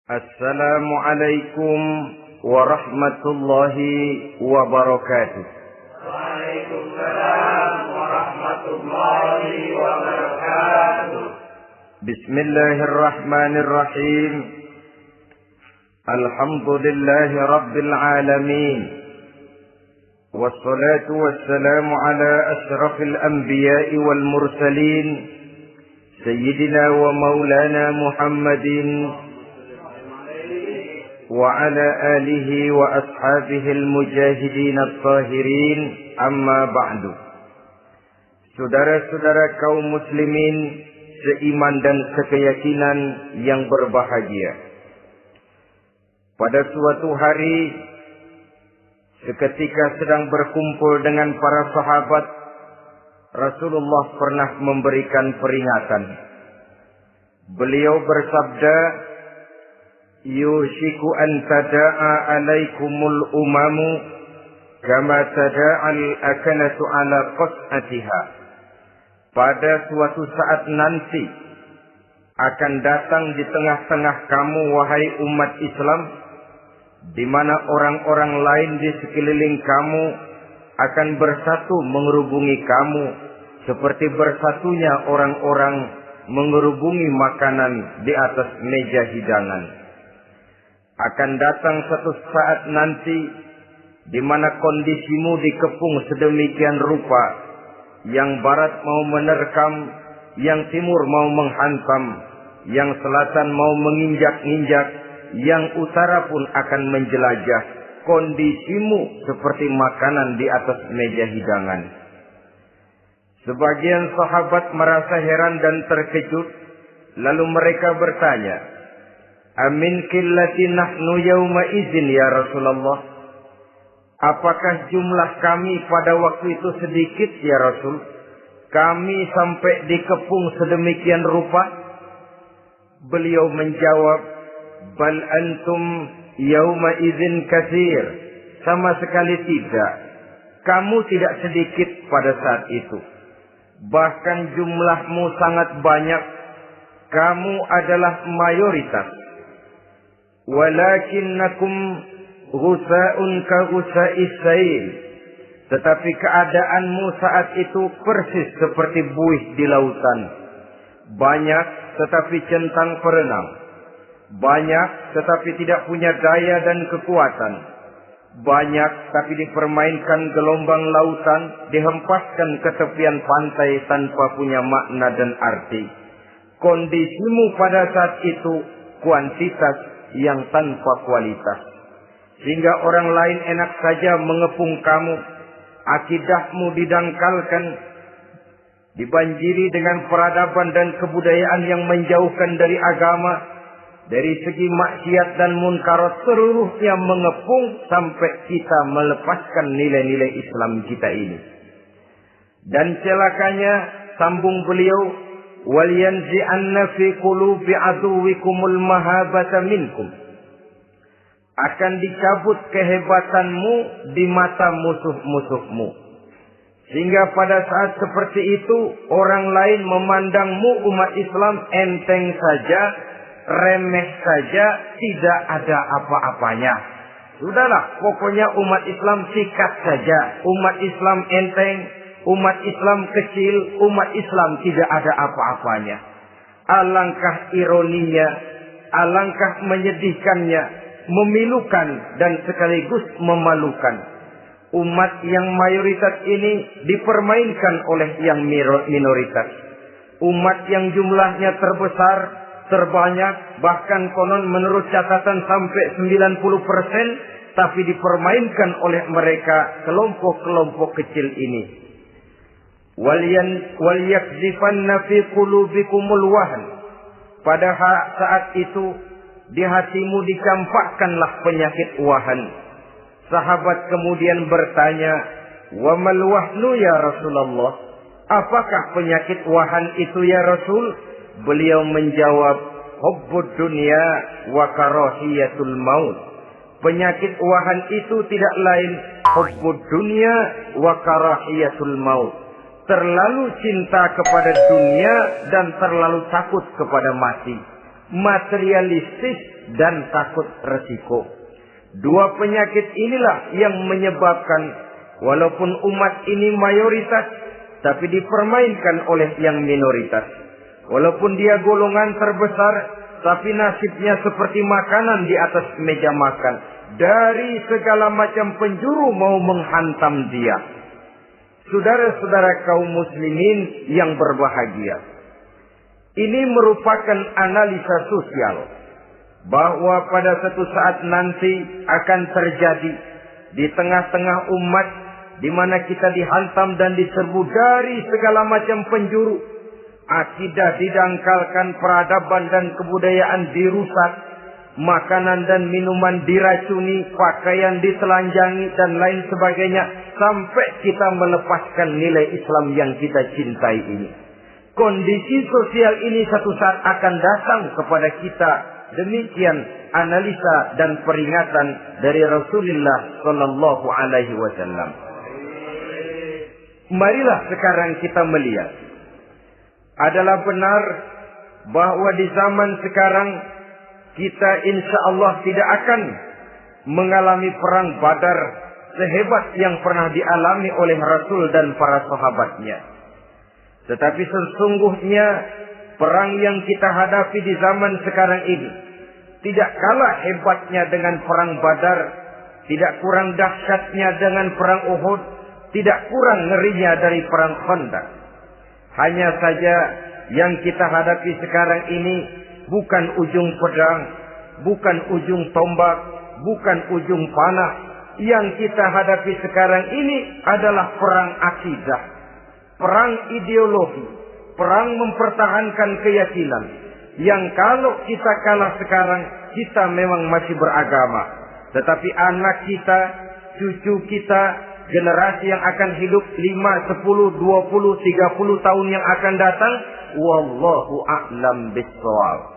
Assalamualaikum warahmatullahi wabarakatuh. Waalaikumsalam warahmatullahi wabarakatuh. Bismillahirrahmanirrahim. Alhamdulillahi rabbil alamin. Wassalatu wassalamu ala ashrafil anbiya'i wal mursalin. Sayyidina wa maulana Muhammadin وعلى آله وأصحابه المجاهدين الطاهرين أما بعد. Saudara-saudara kaum muslimin seiman dan sekeyakinan yang berbahagia. Pada suatu hari seketika sedang berkumpul dengan para sahabat, Rasulullah pernah memberikan peringatan. Beliau bersabda, yushiku an tada'a alaikumul umamu kama tada'al akanatu ala qas'atiha. Pada suatu saat nanti akan datang di tengah-tengah kamu wahai umat Islam, di mana orang-orang lain di sekeliling kamu akan bersatu mengerubungi kamu seperti bersatunya orang-orang mengerubungi makanan di atas meja hidangan. Akan datang satu saat nanti di mana kondisimu dikepung sedemikian rupa, yang barat mau menerkam, yang timur mau menghantam, yang selatan mau menginjak-injak, yang utara pun akan menjelajah. Kondisimu seperti makanan di atas meja hidangan. Sebagian sahabat merasa heran dan terkejut, lalu mereka bertanya, amin qillati nahnu yawma izin ya Rasulullah. Apakah jumlah kami pada waktu itu sedikit ya Rasul? Kami sampai dikepung sedemikian rupa? Beliau menjawab, bal antum yawma izin katsir. Sama sekali tidak. Kamu tidak sedikit pada saat itu. Bahkan jumlahmu sangat banyak. Kamu adalah mayoritas. Walakinnakum ghusa'un ka ghusa'is sail. Tetapi keadaanmu saat itu persis seperti buih di lautan. Banyak tetapi centang perenang. Banyak tetapi tidak punya daya dan kekuatan. Banyak tapi dipermainkan gelombang lautan, dihempaskan ke tepian pantai tanpa punya makna dan arti. Kondisimu pada saat itu kuantitas yang tanpa kualitas, sehingga orang lain enak saja mengepung kamu. Akidahmu didangkalkan, dibanjiri dengan peradaban dan kebudayaan yang menjauhkan dari agama. Dari segi maksiat dan munkarat seluruhnya mengepung sampai kita melepaskan nilai-nilai Islam kita ini. Dan celakanya, sambung beliau, wal yanzi'anna fi qulubi aduwikumul mahabata minkum. Akan dicabut kehebatanmu di mata musuh-musuhmu. Sehingga pada saat seperti itu orang lain memandangmu umat Islam enteng saja, remeh saja, tidak ada apa-apanya. Sudahlah, pokoknya umat Islam sikat saja. Umat Islam enteng, umat Islam kecil, umat Islam tidak ada apa-apanya. Alangkah ironinya, alangkah menyedihkannya, memilukan dan sekaligus memalukan. Umat yang mayoritas ini dipermainkan oleh yang minoritas. Umat yang jumlahnya terbesar, terbanyak, bahkan konon menurut catatan sampai 90%, tapi dipermainkan oleh mereka kelompok-kelompok kecil ini. Wal yakzifanna fi qulubikumul wahn. Pada saat itu di hatimu dicampakkanlah penyakit wahan. Sahabat kemudian bertanya, wa mal wahnu ya Rasulullah? Apakah penyakit wahan itu ya Rasul? Beliau menjawab, hubbud dunya wa karahiyatul maut. Penyakit wahan itu tidak lain hubbud dunya wa karahiyatul maut. Terlalu cinta kepada dunia dan terlalu takut kepada mati. Materialistis dan takut resiko. Dua penyakit inilah yang menyebabkan walaupun umat ini mayoritas, tapi dipermainkan oleh yang minoritas. Walaupun dia golongan terbesar, tapi nasibnya seperti makanan di atas meja makan. Dari segala macam penjuru mau menghantam dia. Saudara-saudara kaum muslimin yang berbahagia, ini merupakan analisa sosial bahwa pada suatu saat nanti akan terjadi di tengah-tengah umat di mana kita dihantam dan diserbu dari segala macam penjuru. Akidah didangkalkan, peradaban dan kebudayaan dirusak, makanan dan minuman diracuni, pakaian ditelanjangi dan lain sebagainya, sampai kita melepaskan nilai Islam yang kita cintai ini. Kondisi sosial ini satu saat akan datang kepada kita. Demikian analisa dan peringatan dari Rasulullah sallallahu alaihi wasallam. Marilah sekarang kita melihat, adalah benar bahwa di zaman sekarang kita insya Allah tidak akan mengalami perang Badar sehebat yang pernah dialami oleh Rasul dan para sahabatnya. Tetapi sesungguhnya perang yang kita hadapi di zaman sekarang ini tidak kalah hebatnya dengan perang Badar, tidak kurang dahsyatnya dengan perang Uhud, tidak kurang ngerinya dari perang Khandaq. Hanya saja yang kita hadapi sekarang ini bukan ujung pedang, bukan ujung tombak, bukan ujung panah. Yang kita hadapi sekarang ini adalah perang akidah, perang ideologi, perang mempertahankan keyakinan. Yang kalau kita kalah sekarang, kita memang masih beragama. Tetapi anak kita, cucu kita, generasi yang akan hidup 5, 10, 20, 30 tahun yang akan datang, wallahu a'lam bishawab.